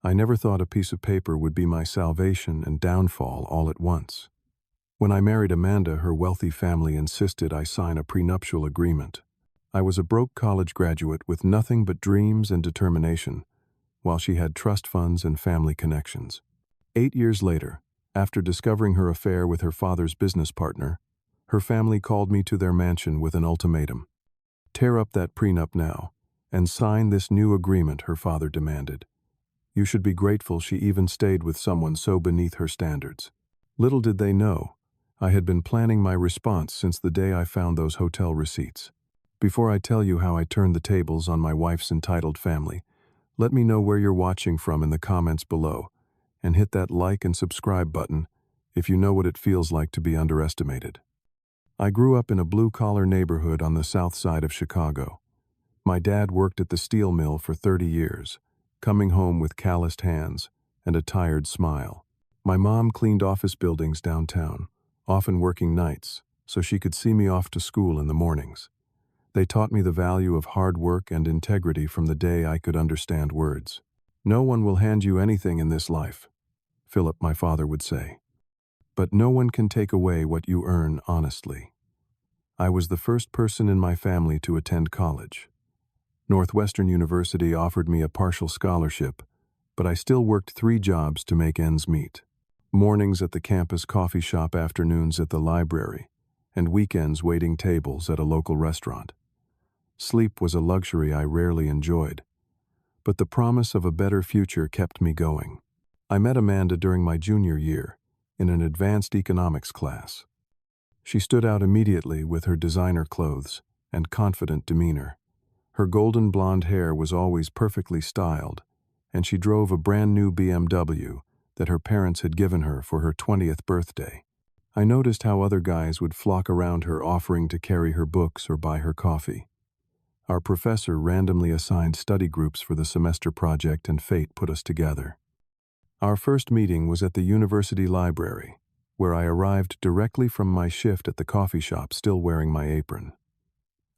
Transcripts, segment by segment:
I never thought a piece of paper would be my salvation and downfall all at once. When I married Amanda, her wealthy family insisted I sign a prenuptial agreement. I was a broke college graduate with nothing but dreams and determination, while she had trust funds and family connections. 8 years later, after discovering her affair with her father's business partner, her family called me to their mansion with an ultimatum. "Tear up that prenup now and sign this new agreement," her father demanded. You should be grateful she even stayed with someone so beneath her standards. Little did they know, I had been planning my response since the day I found those hotel receipts. Before I tell you how I turned the tables on my wife's entitled family, let me know where you're watching from in the comments below, and hit that like and subscribe button if you know what it feels like to be underestimated. I grew up in a blue-collar neighborhood on the south side of Chicago. My dad worked at the steel mill for 30 years, coming home with calloused hands and a tired smile. My mom cleaned office buildings downtown, often working nights, so she could see me off to school in the mornings. They taught me the value of hard work and integrity from the day I could understand words. "No one will hand you anything in this life," Philip, my father, would say. "But no one can take away what you earn honestly." I was the first person in my family to attend college. Northwestern University offered me a partial scholarship, but I still worked 3 jobs to make ends meet. Mornings at the campus coffee shop, afternoons at the library, and weekends waiting tables at a local restaurant. Sleep was a luxury I rarely enjoyed, but the promise of a better future kept me going. I met Amanda during my junior year, in an advanced economics class. She stood out immediately with her designer clothes and confident demeanor. Her golden blonde hair was always perfectly styled, and she drove a brand new BMW that her parents had given her for her 20th birthday. I noticed how other guys would flock around her, offering to carry her books or buy her coffee. Our professor randomly assigned study groups for the semester project, and fate put us together. Our first meeting was at the university library, where I arrived directly from my shift at the coffee shop, still wearing my apron.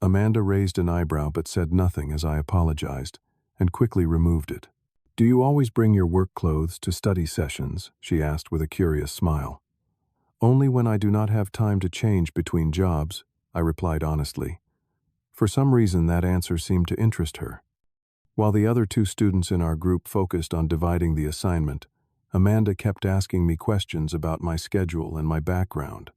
Amanda raised an eyebrow but said nothing as I apologized, and quickly removed it. "Do you always bring your work clothes to study sessions?" she asked with a curious smile. "Only when I do not have time to change between jobs," I replied honestly. For some reason, that answer seemed to interest her. While the other 2 students in our group focused on dividing the assignment, Amanda kept asking me questions about my schedule and my background.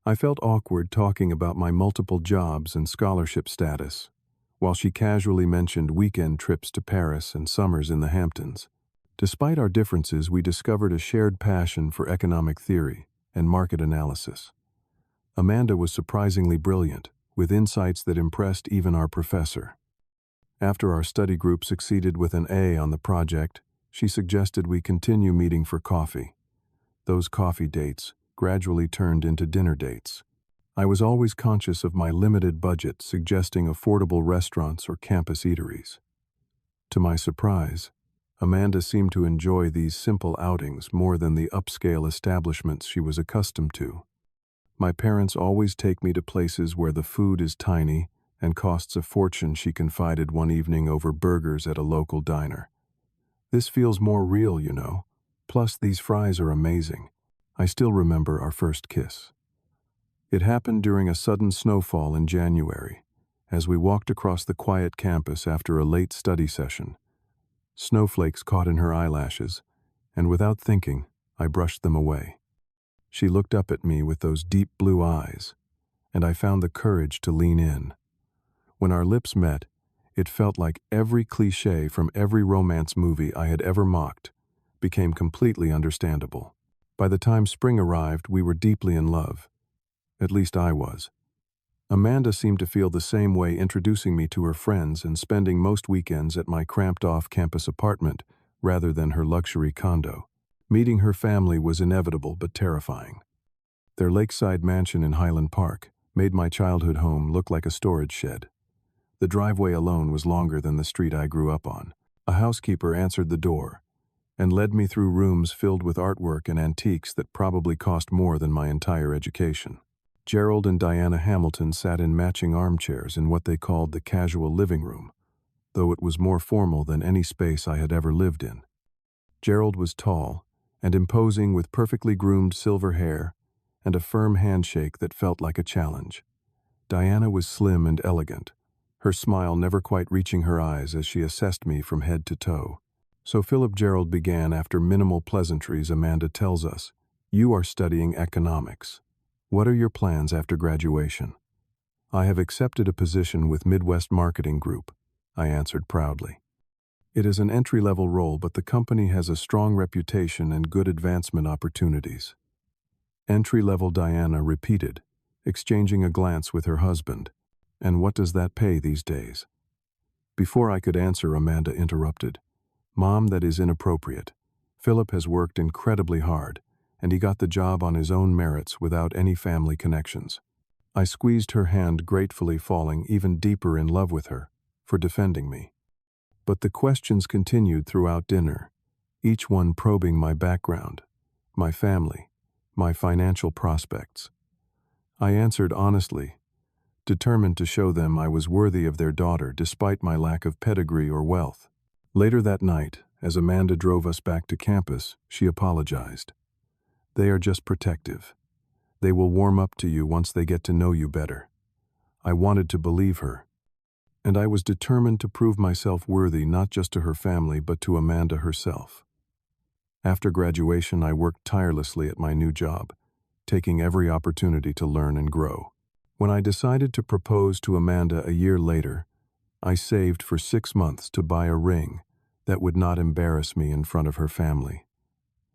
I felt awkward talking about my multiple jobs and scholarship status, while she casually mentioned weekend trips to Paris and summers in the Hamptons. Despite our differences, we discovered a shared passion for economic theory and market analysis. Amanda was surprisingly brilliant, with insights that impressed even our professor. After our study group succeeded with an A on the project, she suggested we continue meeting for coffee. Those coffee dates gradually turned into dinner dates. I was always conscious of my limited budget, suggesting affordable restaurants or campus eateries. To my surprise, Amanda seemed to enjoy these simple outings more than the upscale establishments she was accustomed to. "My parents always take me to places where the food is tiny and costs a fortune," she confided one evening over burgers at a local diner. "This feels more real, you know. Plus, these fries are amazing." I still remember our first kiss. It happened during a sudden snowfall in January, as we walked across the quiet campus after a late study session. Snowflakes caught in her eyelashes, and without thinking, I brushed them away. She looked up at me with those deep blue eyes, and I found the courage to lean in. When our lips met, it felt like every cliché from every romance movie I had ever mocked became completely understandable. By the time spring arrived, we were deeply in love. At least I was. Amanda seemed to feel the same way, introducing me to her friends and spending most weekends at my cramped off-campus apartment rather than her luxury condo. Meeting her family was inevitable but terrifying. Their lakeside mansion in Highland Park made my childhood home look like a storage shed. The driveway alone was longer than the street I grew up on. A housekeeper answered the door and led me through rooms filled with artwork and antiques that probably cost more than my entire education. Gerald and Diana Hamilton sat in matching armchairs in what they called the casual living room, though it was more formal than any space I had ever lived in. Gerald was tall and imposing with perfectly groomed silver hair and a firm handshake that felt like a challenge. Diana was slim and elegant, her smile never quite reaching her eyes as she assessed me from head to toe. So Philip Gerald began after minimal pleasantries. Amanda tells us, "You are studying economics. What are your plans after graduation?" "I have accepted a position with Midwest Marketing Group," I answered proudly. "It is an entry-level role, but the company has a strong reputation and good advancement opportunities." Entry-level, Diana repeated, exchanging a glance with her husband. "And what does that pay these days?" Before I could answer, Amanda interrupted. "Mom, that is inappropriate. Philip has worked incredibly hard, and he got the job on his own merits without any family connections." I squeezed her hand gratefully, falling even deeper in love with her for defending me. But the questions continued throughout dinner, each one probing my background, my family, my financial prospects. I answered honestly, determined to show them I was worthy of their daughter despite my lack of pedigree or wealth. Later that night, as Amanda drove us back to campus, she apologized. "They are just protective. They will warm up to you once they get to know you better." I wanted to believe her, and I was determined to prove myself worthy not just to her family but to Amanda herself. After graduation, I worked tirelessly at my new job, taking every opportunity to learn and grow. When I decided to propose to Amanda a year later, I saved for 6 months to buy a ring that would not embarrass me in front of her family.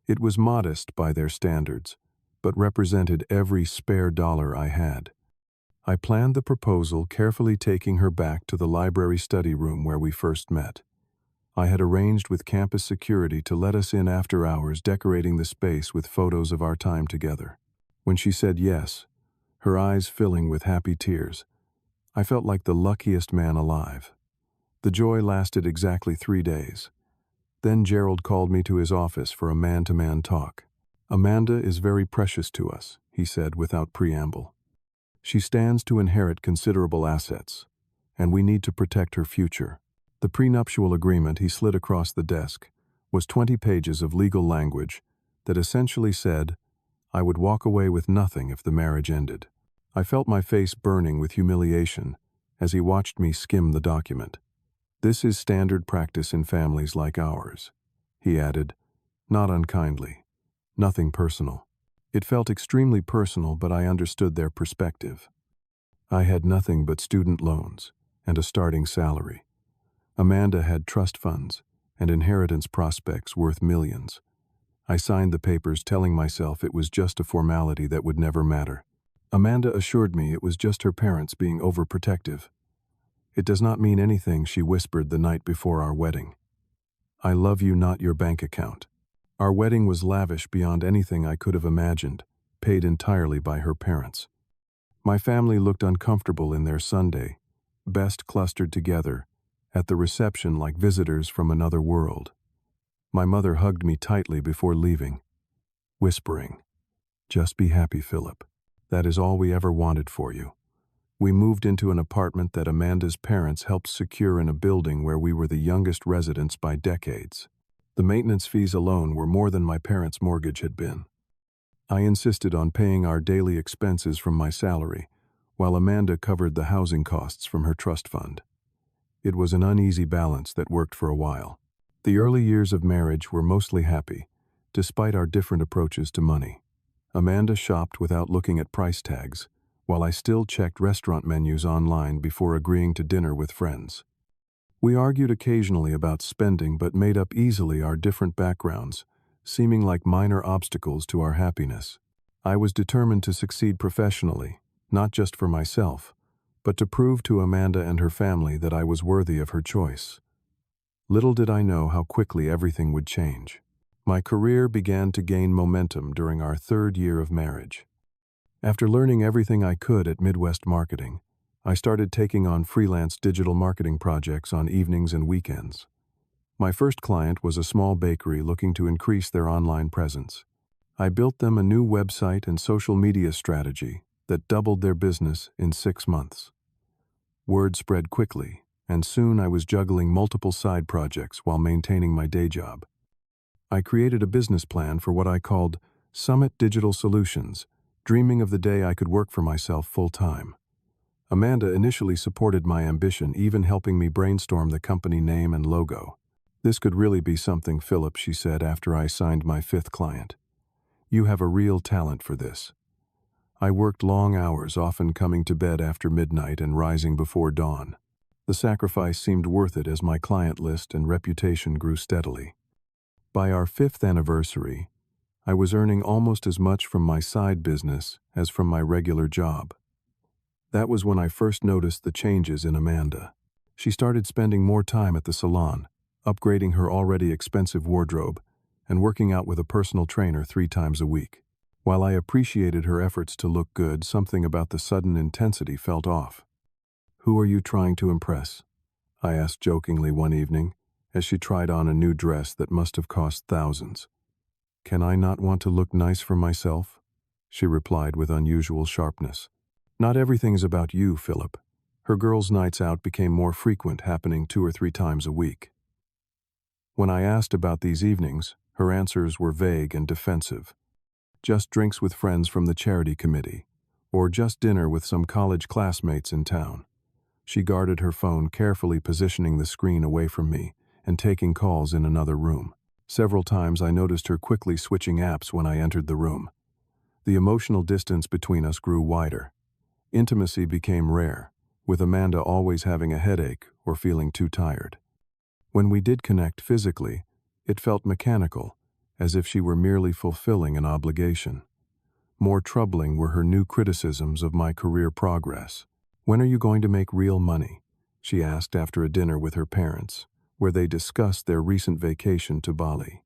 It was modest by their standards, but represented every spare dollar I had. I planned the proposal, carefully taking her back to the library study room where we first met. I had arranged with campus security to let us in after hours, decorating the space with photos of our time together. When she said yes, her eyes filling with happy tears, I felt like the luckiest man alive. The joy lasted exactly 3 days. Then Gerald called me to his office for a man-to-man talk. "Amanda is very precious to us," he said without preamble. "She stands to inherit considerable assets, and we need to protect her future." The prenuptial agreement he slid across the desk was 20 pages of legal language that essentially said I would walk away with nothing if the marriage ended. I felt my face burning with humiliation as he watched me skim the document. "This is standard practice in families like ours," he added, not unkindly. "Nothing personal." It felt extremely personal, but I understood their perspective. I had nothing but student loans and a starting salary. Amanda had trust funds and inheritance prospects worth millions. I signed the papers, telling myself it was just a formality that would never matter. Amanda assured me it was just her parents being overprotective. "It does not mean anything," she whispered the night before our wedding. "I love you, not your bank account." Our wedding was lavish beyond anything I could have imagined, paid entirely by her parents. My family looked uncomfortable in their Sunday, best clustered together, at the reception like visitors from another world. My mother hugged me tightly before leaving, whispering, "Just be happy, Philip. That is all we ever wanted for you." We moved into an apartment that Amanda's parents helped secure in a building where we were the youngest residents by decades. The maintenance fees alone were more than my parents' mortgage had been. I insisted on paying our daily expenses from my salary, while Amanda covered the housing costs from her trust fund. It was an uneasy balance that worked for a while. The early years of marriage were mostly happy, despite our different approaches to money. Amanda shopped without looking at price tags, while I still checked restaurant menus online before agreeing to dinner with friends. We argued occasionally about spending, but made up easily our different backgrounds, seeming like minor obstacles to our happiness. I was determined to succeed professionally, not just for myself, but to prove to Amanda and her family that I was worthy of her choice. Little did I know how quickly everything would change. My career began to gain momentum during our 3rd year of marriage. After learning everything I could at Midwest Marketing, I started taking on freelance digital marketing projects on evenings and weekends. My first client was a small bakery looking to increase their online presence. I built them a new website and social media strategy that doubled their business in 6 months. Word spread quickly, and soon I was juggling multiple side projects while maintaining my day job. I created a business plan for what I called Summit Digital Solutions, dreaming of the day I could work for myself full-time. Amanda initially supported my ambition, even helping me brainstorm the company name and logo. "This could really be something, Philip," she said after I signed my 5th client. "You have a real talent for this." I worked long hours, often coming to bed after midnight and rising before dawn. The sacrifice seemed worth it as my client list and reputation grew steadily. By our 5th anniversary, I was earning almost as much from my side business as from my regular job. That was when I first noticed the changes in Amanda. She started spending more time at the salon, upgrading her already expensive wardrobe, and working out with a personal trainer 3 times a week. While I appreciated her efforts to look good, something about the sudden intensity felt off. "Who are you trying to impress?" I asked jokingly one evening, as she tried on a new dress that must have cost thousands. "Can I not want to look nice for myself?" she replied with unusual sharpness. "Not everything is about you, Philip." Her girls' nights out became more frequent, happening 2 or 3 times a week. When I asked about these evenings, her answers were vague and defensive. Just drinks with friends from the charity committee, or just dinner with some college classmates in town. She guarded her phone, carefully positioning the screen away from me and taking calls in another room. Several times I noticed her quickly switching apps when I entered the room. The emotional distance between us grew wider. Intimacy became rare, with Amanda always having a headache or feeling too tired. When we did connect physically, it felt mechanical, as if she were merely fulfilling an obligation. More troubling were her new criticisms of my career progress. "When are you going to make real money?" she asked after a dinner with her parents, where they discussed their recent vacation to Bali.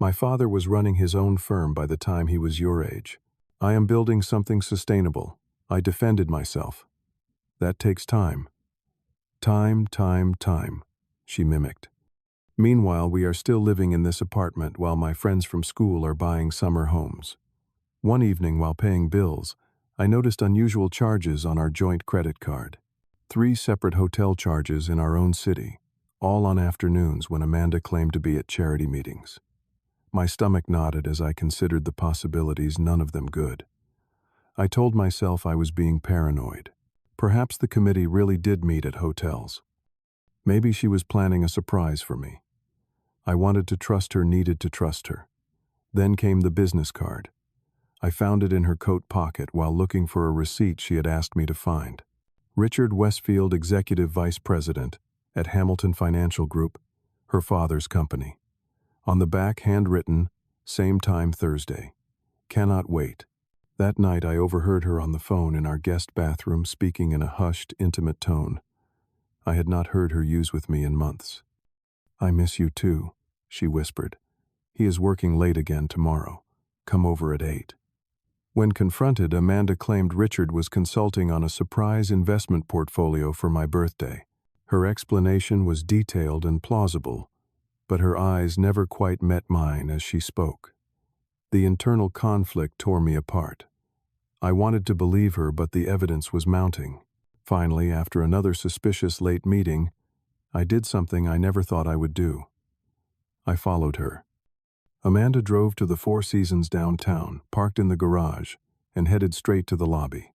"My father was running his own firm by the time he was your age. I am building something sustainable," I defended myself. "That takes time." Time, she mimicked. Meanwhile, we are still living in this apartment while my friends from school are buying summer homes. One evening, while paying bills, I noticed unusual charges on our joint credit card. 3 separate hotel charges in our own city, all on afternoons when Amanda claimed to be at charity meetings. My stomach knotted as I considered the possibilities, none of them good. I told myself I was being paranoid. Perhaps the committee really did meet at hotels. Maybe she was planning a surprise for me. I wanted to trust her, needed to trust her. Then came the business card. I found it in her coat pocket while looking for a receipt she had asked me to find. Richard Westfield, Executive Vice President at Hamilton Financial Group, her father's company. On the back, handwritten, "Same time Thursday. Cannot wait." That night I overheard her on the phone in our guest bathroom, speaking in a hushed, intimate tone I had not heard her use with me in months. "I miss you too," she whispered. "He is working late again tomorrow. Come over at 8. When confronted, Amanda claimed Richard was consulting on a surprise investment portfolio for my birthday. Her explanation was detailed and plausible, but her eyes never quite met mine as she spoke. The internal conflict tore me apart. I wanted to believe her, but the evidence was mounting. Finally, after another suspicious late meeting, I did something I never thought I would do. I followed her. Amanda drove to the Four Seasons downtown, parked in the garage, and headed straight to the lobby.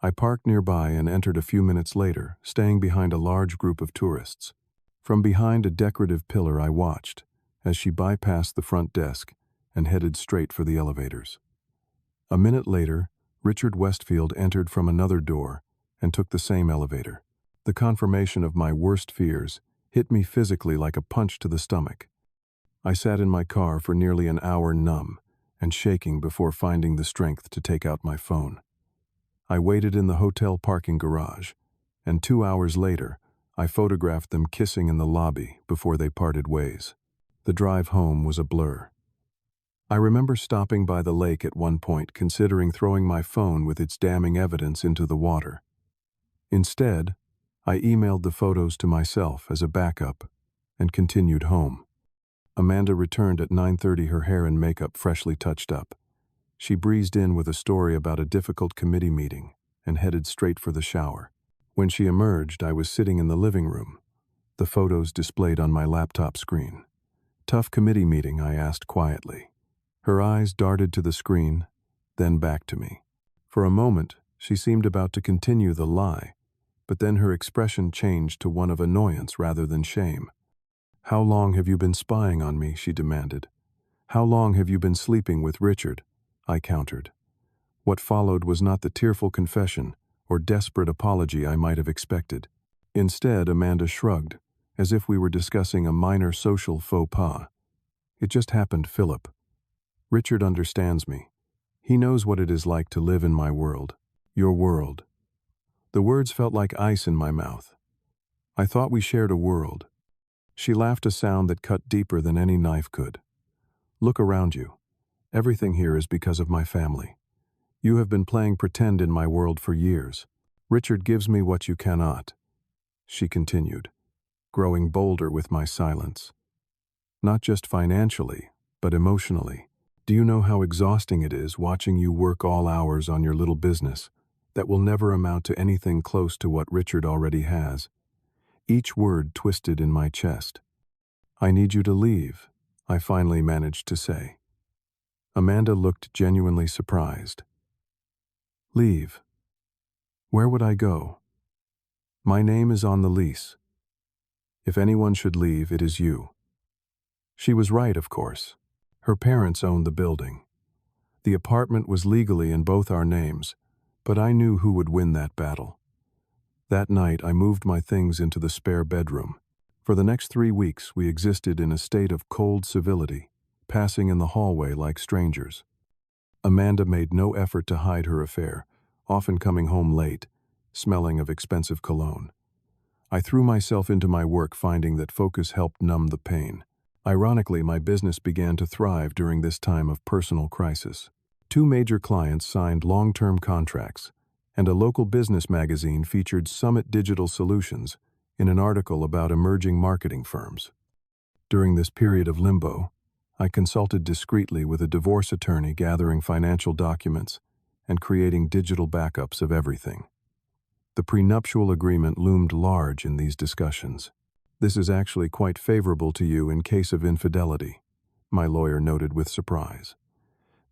I parked nearby and entered a few minutes later, staying behind a large group of tourists. From behind a decorative pillar I watched as she bypassed the front desk and headed straight for the elevators. A minute later, Richard Westfield entered from another door and took the same elevator. The confirmation of my worst fears hit me physically like a punch to the stomach. I sat in my car for nearly an hour, numb and shaking, before finding the strength to take out my phone. I waited in the hotel parking garage, and 2 hours later, I photographed them kissing in the lobby before they parted ways. The drive home was a blur. I remember stopping by the lake at one point, considering throwing my phone with its damning evidence into the water. Instead, I emailed the photos to myself as a backup and continued home. Amanda returned at 9:30, her hair and makeup freshly touched up. She breezed in with a story about a difficult committee meeting and headed straight for the shower. When she emerged, I was sitting in the living room, the photos displayed on my laptop screen. Tough committee meeting, I asked quietly. Her eyes darted to the screen, then back to me. For a moment, she seemed about to continue the lie, but then her expression changed to one of annoyance rather than shame. "How long have you been spying on me?" she demanded. "How long have you been sleeping with Richard?" I countered. What followed was not the tearful confession or desperate apology I might have expected. Instead, Amanda shrugged, as if we were discussing a minor social faux pas. "It just happened, Philip. Richard understands me. He knows what it is like to live in my world, your world." The words felt like ice in my mouth. I thought we shared a world. She laughed, a sound that cut deeper than any knife could. "Look around you. Everything here is because of my family. You have been playing pretend in my world for years. Richard gives me what you cannot," she continued, growing bolder with my silence. "Not just financially, but emotionally. Do you know how exhausting it is watching you work all hours on your little business that will never amount to anything close to what Richard already has?" Each word twisted in my chest. "I need you to leave," I finally managed to say. Amanda looked genuinely surprised. "Leave? Where would I go? My name is on the lease. If anyone should leave, it is you." She was right, of course. Her parents owned the building. The apartment was legally in both our names, but I knew who would win that battle. That night, I moved my things into the spare bedroom. For the next 3 weeks, we existed in a state of cold civility, passing in the hallway like strangers. Amanda made no effort to hide her affair, often coming home late, smelling of expensive cologne. I threw myself into my work, finding that focus helped numb the pain. Ironically, my business began to thrive during this time of personal crisis. 2 major clients signed long-term contracts, and a local business magazine featured Summit Digital Solutions in an article about emerging marketing firms. During this period of limbo, I consulted discreetly with a divorce attorney, gathering financial documents and creating digital backups of everything. The prenuptial agreement loomed large in these discussions. "This is actually quite favorable to you in case of infidelity," my lawyer noted with surprise.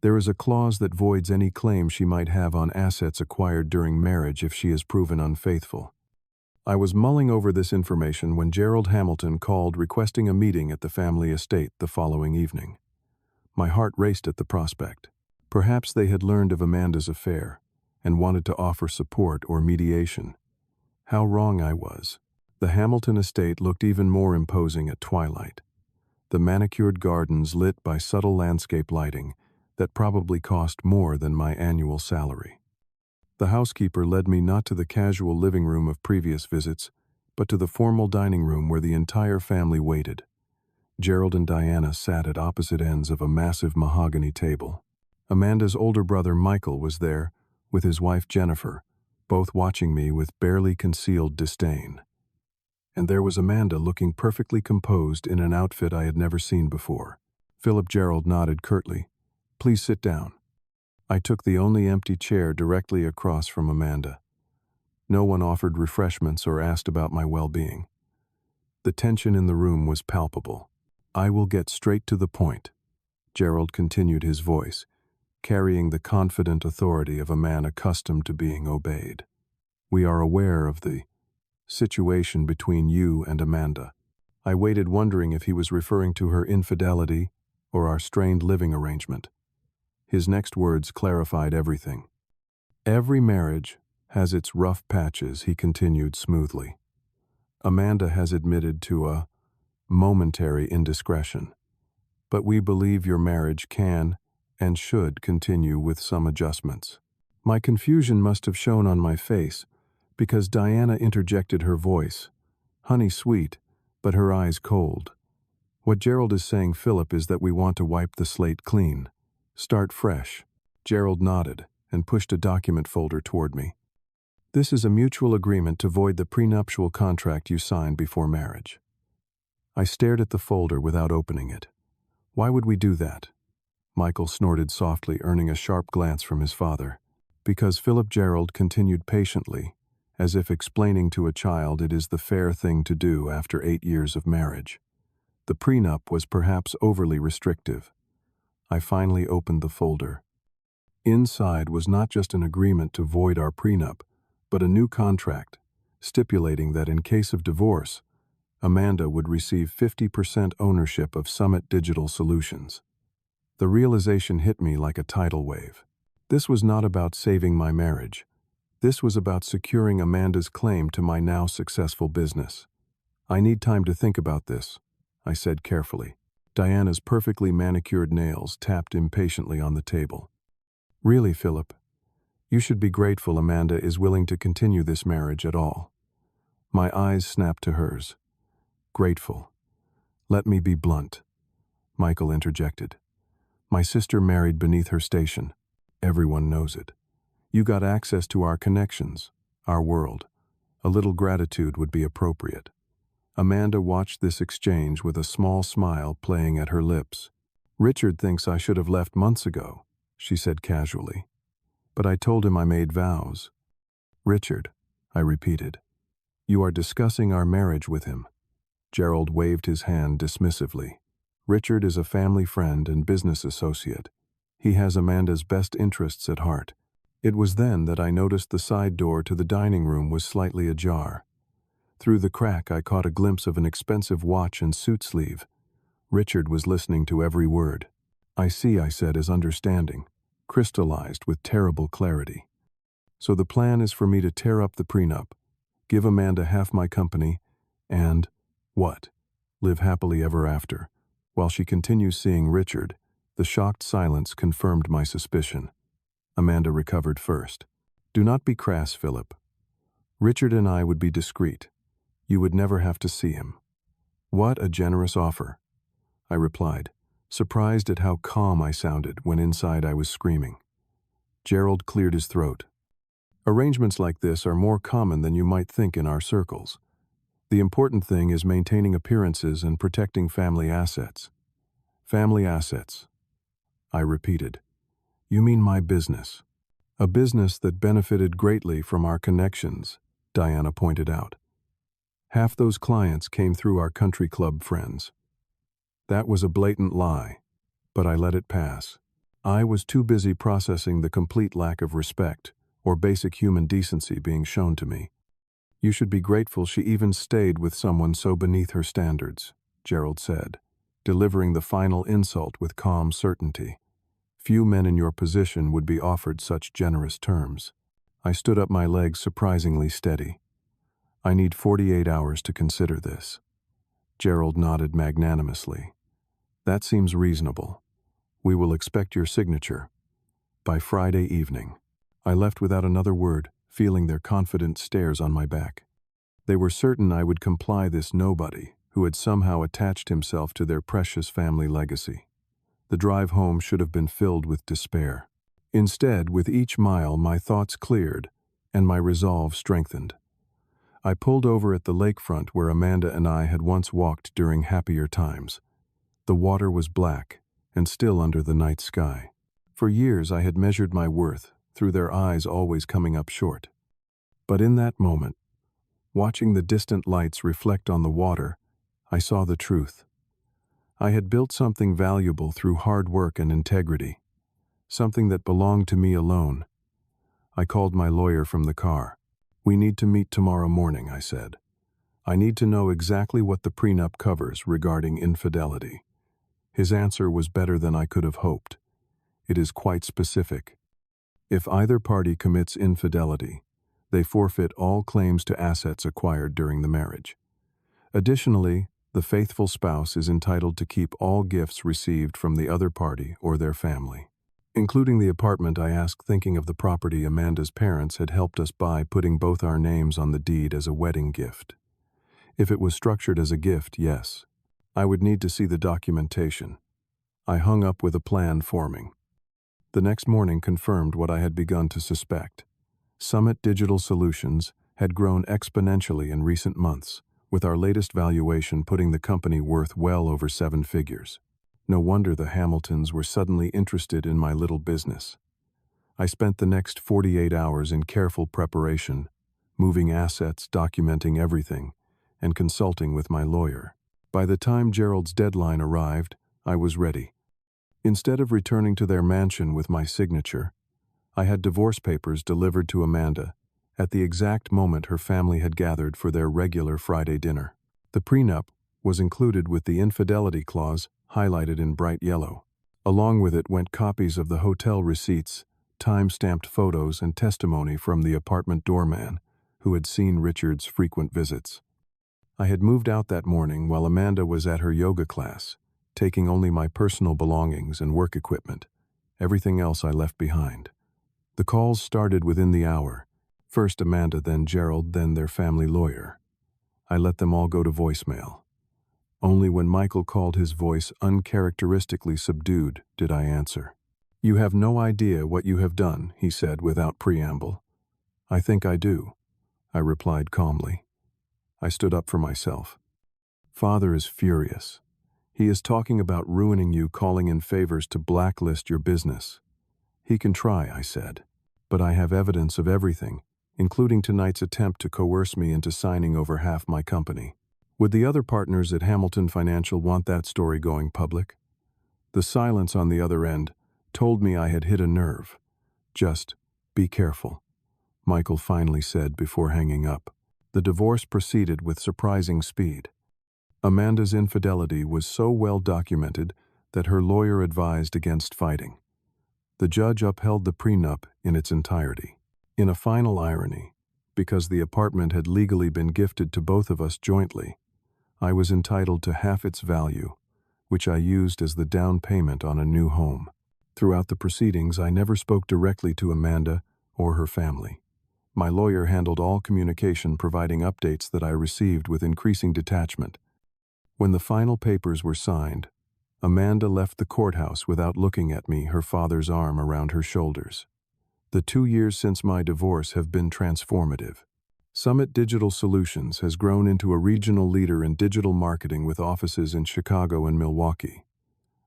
"There is a clause that voids any claim she might have on assets acquired during marriage if she is proven unfaithful." I was mulling over this information when Gerald Hamilton called, requesting a meeting at the family estate the following evening. My heart raced at the prospect. Perhaps they had learned of Amanda's affair and wanted to offer support or mediation. How wrong I was. The Hamilton estate looked even more imposing at twilight. The manicured gardens lit by subtle landscape lighting that probably cost more than my annual salary. The housekeeper led me not to the casual living room of previous visits, but to the formal dining room where the entire family waited. Gerald and Diana sat at opposite ends of a massive mahogany table. Amanda's older brother Michael was there, with his wife Jennifer, both watching me with barely concealed disdain. And there was Amanda, looking perfectly composed in an outfit I had never seen before. Philip Gerald nodded curtly. "Please sit down." I took the only empty chair directly across from Amanda. No one offered refreshments or asked about my well-being. The tension in the room was palpable. "I will get straight to the point," Gerald continued, his voice carrying the confident authority of a man accustomed to being obeyed. "We are aware of the situation between you and Amanda." I waited, wondering if he was referring to her infidelity or our strained living arrangement. His next words clarified everything. "Every marriage has its rough patches," he continued smoothly. "Amanda has admitted to a momentary indiscretion, but we believe your marriage can and should continue with some adjustments." My confusion must have shown on my face, because Diana interjected, her voice honey sweet, but her eyes cold. "What Gerald is saying, Philip, is that we want to wipe the slate clean. Start fresh." Gerald nodded and pushed a document folder toward me. "This is a mutual agreement to void the prenuptial contract you signed before marriage." I stared at the folder without opening it. "Why would we do that?" Michael snorted softly, earning a sharp glance from his father. "Because," Philip Gerald continued patiently, as if explaining to a child, "it is the fair thing to do after 8 years of marriage. The prenup was perhaps overly restrictive. I finally opened the folder. Inside was not just an agreement to void our prenup, but a new contract, stipulating that in case of divorce, Amanda would receive 50% ownership of Summit Digital Solutions. The realization hit me like a tidal wave. This was not about saving my marriage. This was about securing Amanda's claim to my now successful business. "I need time to think about this," I said carefully. Diana's perfectly manicured nails tapped impatiently on the table. "Really, Philip, you should be grateful Amanda is willing to continue this marriage at all." My eyes snapped to hers. "Grateful. Let me be blunt," Michael interjected. "My sister married beneath her station. Everyone knows it. You got access to our connections, our world. A little gratitude would be appropriate." Amanda watched this exchange with a small smile playing at her lips. "Richard thinks I should have left months ago," she said casually. "But I told him I made vows." "Richard," I repeated. "You are discussing our marriage with him." Gerald waved his hand dismissively. "Richard is a family friend and business associate. He has Amanda's best interests at heart." It was then that I noticed the side door to the dining room was slightly ajar. Through the crack, I caught a glimpse of an expensive watch and suit sleeve. Richard was listening to every word. "I see," I said as understanding, crystallized with terrible clarity. "So the plan is for me to tear up the prenup, give Amanda half my company, and, what? Live happily ever after." While she continues seeing Richard, the shocked silence confirmed my suspicion. Amanda recovered first. "Do not be crass, Philip. Richard and I would be discreet. You would never have to see him." "What a generous offer," I replied, surprised at how calm I sounded when inside I was screaming. Gerald cleared his throat. "Arrangements like this are more common than you might think in our circles. The important thing is maintaining appearances and protecting family assets." "Family assets," I repeated. "You mean my business." "A business that benefited greatly from our connections," Diana pointed out. "Half those clients came through our country club friends." That was a blatant lie, but I let it pass. I was too busy processing the complete lack of respect or basic human decency being shown to me. "You should be grateful she even stayed with someone so beneath her standards," Gerald said, delivering the final insult with calm certainty. "Few men in your position would be offered such generous terms." I stood up, my legs surprisingly steady. "I need 48 hours to consider this." Gerald nodded magnanimously. "That seems reasonable. We will expect your signature by Friday evening." I left without another word, feeling their confident stares on my back. They were certain I would comply, this nobody who had somehow attached himself to their precious family legacy. The drive home should have been filled with despair. Instead, with each mile, my thoughts cleared and my resolve strengthened. I pulled over at the lakefront where Amanda and I had once walked during happier times. The water was black and still under the night sky. For years I had measured my worth through their eyes always coming up short. But in that moment, watching the distant lights reflect on the water, I saw the truth. I had built something valuable through hard work and integrity, something that belonged to me alone. I called my lawyer from the car. "We need to meet tomorrow morning," I said. "I need to know exactly what the prenup covers regarding infidelity." His answer was better than I could have hoped. "It is quite specific. If either party commits infidelity, they forfeit all claims to assets acquired during the marriage. Additionally, the faithful spouse is entitled to keep all gifts received from the other party or their family." Including the apartment I asked, thinking of the property Amanda's parents had helped us buy, putting both our names on the deed as a wedding gift. If it was structured as a gift, yes. I would need to see the documentation. I hung up with a plan forming. The next morning confirmed what I had begun to suspect. Summit Digital Solutions had grown exponentially in recent months, with our latest valuation putting the company worth well over 7 figures. No wonder the Hamiltons were suddenly interested in my little business. I spent the next 48 hours in careful preparation, moving assets, documenting everything, and consulting with my lawyer. By the time Gerald's deadline arrived, I was ready. Instead of returning to their mansion with my signature, I had divorce papers delivered to Amanda at the exact moment her family had gathered for their regular Friday dinner. The prenup was included with the infidelity clause highlighted in bright yellow. Along with it went copies of the hotel receipts, time-stamped photos, and testimony from the apartment doorman who had seen Richard's frequent visits. I had moved out that morning while Amanda was at her yoga class, taking only my personal belongings and work equipment. Everything else I left behind. The calls started within the hour. First Amanda, then Gerald, then their family lawyer. I let them all go to voicemail. Only when Michael called, his voice uncharacteristically subdued, did I answer. "You have no idea what you have done," he said without preamble. "I think I do," I replied calmly. I stood up for myself. "Father is furious. He is talking about ruining you, calling in favors to blacklist your business." "He can try," I said. "But I have evidence of everything, including tonight's attempt to coerce me into signing over half my company." Would the other partners at Hamilton Financial want that story going public? The silence on the other end told me I had hit a nerve. "Just be careful," Michael finally said before hanging up. The divorce proceeded with surprising speed. Amanda's infidelity was so well documented that her lawyer advised against fighting. The judge upheld the prenup in its entirety. In a final irony, because the apartment had legally been gifted to both of us jointly, I was entitled to half its value, which I used as the down payment on a new home. Throughout the proceedings, I never spoke directly to Amanda or her family. My lawyer handled all communication, providing updates that I received with increasing detachment. When the final papers were signed, Amanda left the courthouse without looking at me, her father's arm around her shoulders. The 2 years since my divorce have been transformative. Summit Digital Solutions has grown into a regional leader in digital marketing with offices in Chicago and Milwaukee.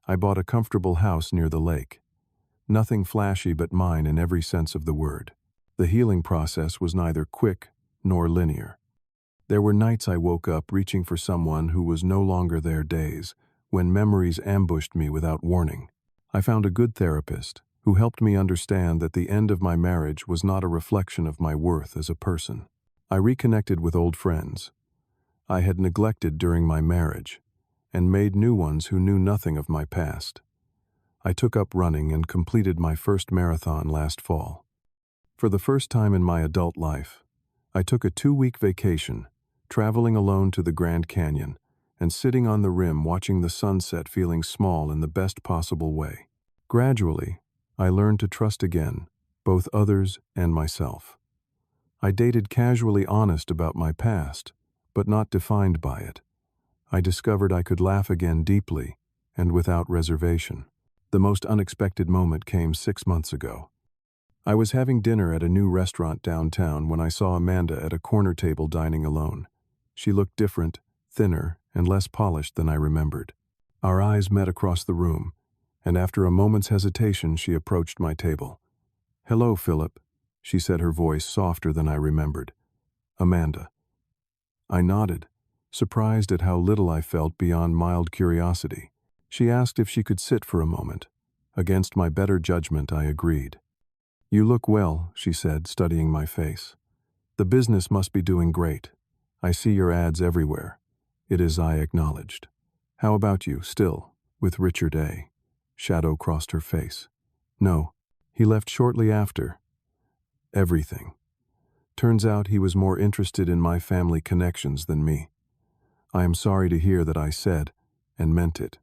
I bought a comfortable house near the lake. Nothing flashy, but mine in every sense of the word. The healing process was neither quick nor linear. There were nights I woke up reaching for someone who was no longer there, days when memories ambushed me without warning. I found a good therapist who helped me understand that the end of my marriage was not a reflection of my worth as a person. I reconnected with old friends I had neglected during my marriage and made new ones who knew nothing of my past. I took up running and completed my first marathon last fall. For the first time in my adult life, I took a 2-week vacation, traveling alone to the Grand Canyon and sitting on the rim watching the sunset, feeling small in the best possible way. Gradually, I learned to trust again, both others and myself. I dated casually, honest about my past, but not defined by it. I discovered I could laugh again deeply and without reservation. The most unexpected moment came 6 months ago. I was having dinner at a new restaurant downtown when I saw Amanda at a corner table dining alone. She looked different, thinner, and less polished than I remembered. Our eyes met across the room, and after a moment's hesitation, she approached my table. "Hello, Philip," she said, her voice softer than I remembered. "Amanda." I nodded, surprised at how little I felt beyond mild curiosity. She asked if she could sit for a moment. Against my better judgment, I agreed. "You look well," she said, studying my face. "The business must be doing great. I see your ads everywhere." "It is," I acknowledged. "How about you, still with Richard A.?" Shadow crossed her face. "No, he left shortly after." Everything. Turns out he was more interested in my family connections than me. I am sorry to hear that, I said, and meant it.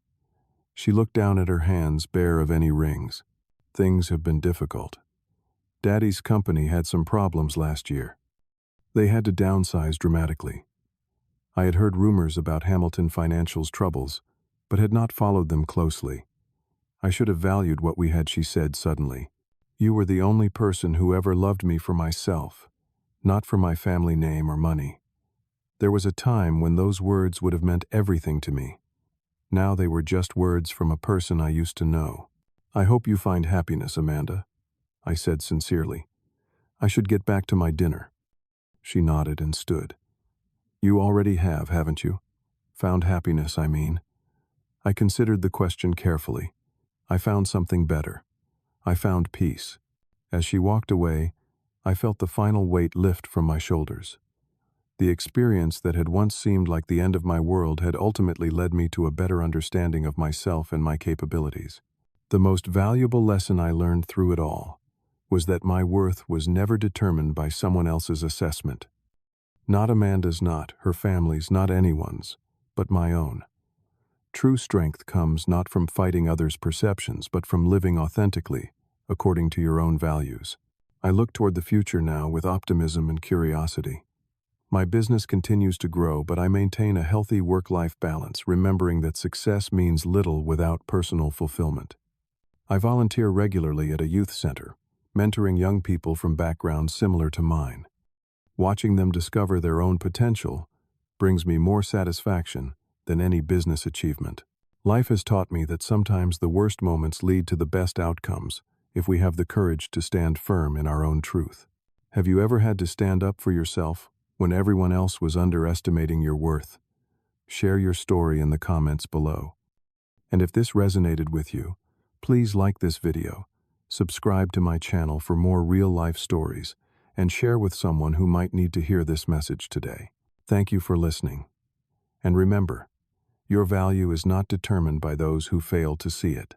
She looked down at her hands, bare of any rings. "Things have been difficult. Daddy's company had some problems last year. They had to downsize dramatically. I had heard rumors about Hamilton Financial's troubles, but had not followed them closely. I should have valued what we had," she said suddenly. "You were the only person who ever loved me for myself, not for my family name or money. There was a time when those words would have meant everything to me. Now they were just words from a person I used to know." "I hope you find happiness, Amanda," I said sincerely. "I should get back to my dinner." She nodded and stood. "You already have, haven't you?" Found happiness, I mean. I considered the question carefully. I found something better. I found peace. As she walked away, I felt the final weight lift from my shoulders. The experience that had once seemed like the end of my world had ultimately led me to a better understanding of myself and my capabilities. The most valuable lesson I learned through it all was that my worth was never determined by someone else's assessment. Not Amanda's, not her family's, not anyone's, but my own. True strength comes not from fighting others' perceptions, but from living authentically, according to your own values. I look toward the future now with optimism and curiosity. My business continues to grow, but I maintain a healthy work-life balance, remembering that success means little without personal fulfillment. I volunteer regularly at a youth center, mentoring young people from backgrounds similar to mine. Watching them discover their own potential brings me more satisfaction than any business achievement. Life has taught me that sometimes the worst moments lead to the best outcomes if we have the courage to stand firm in our own truth. Have you ever had to stand up for yourself when everyone else was underestimating your worth? Share your story in the comments below. And if this resonated with you, please like this video, subscribe to my channel for more real-life stories, and share with someone who might need to hear this message today. Thank you for listening. And remember, your value is not determined by those who fail to see it.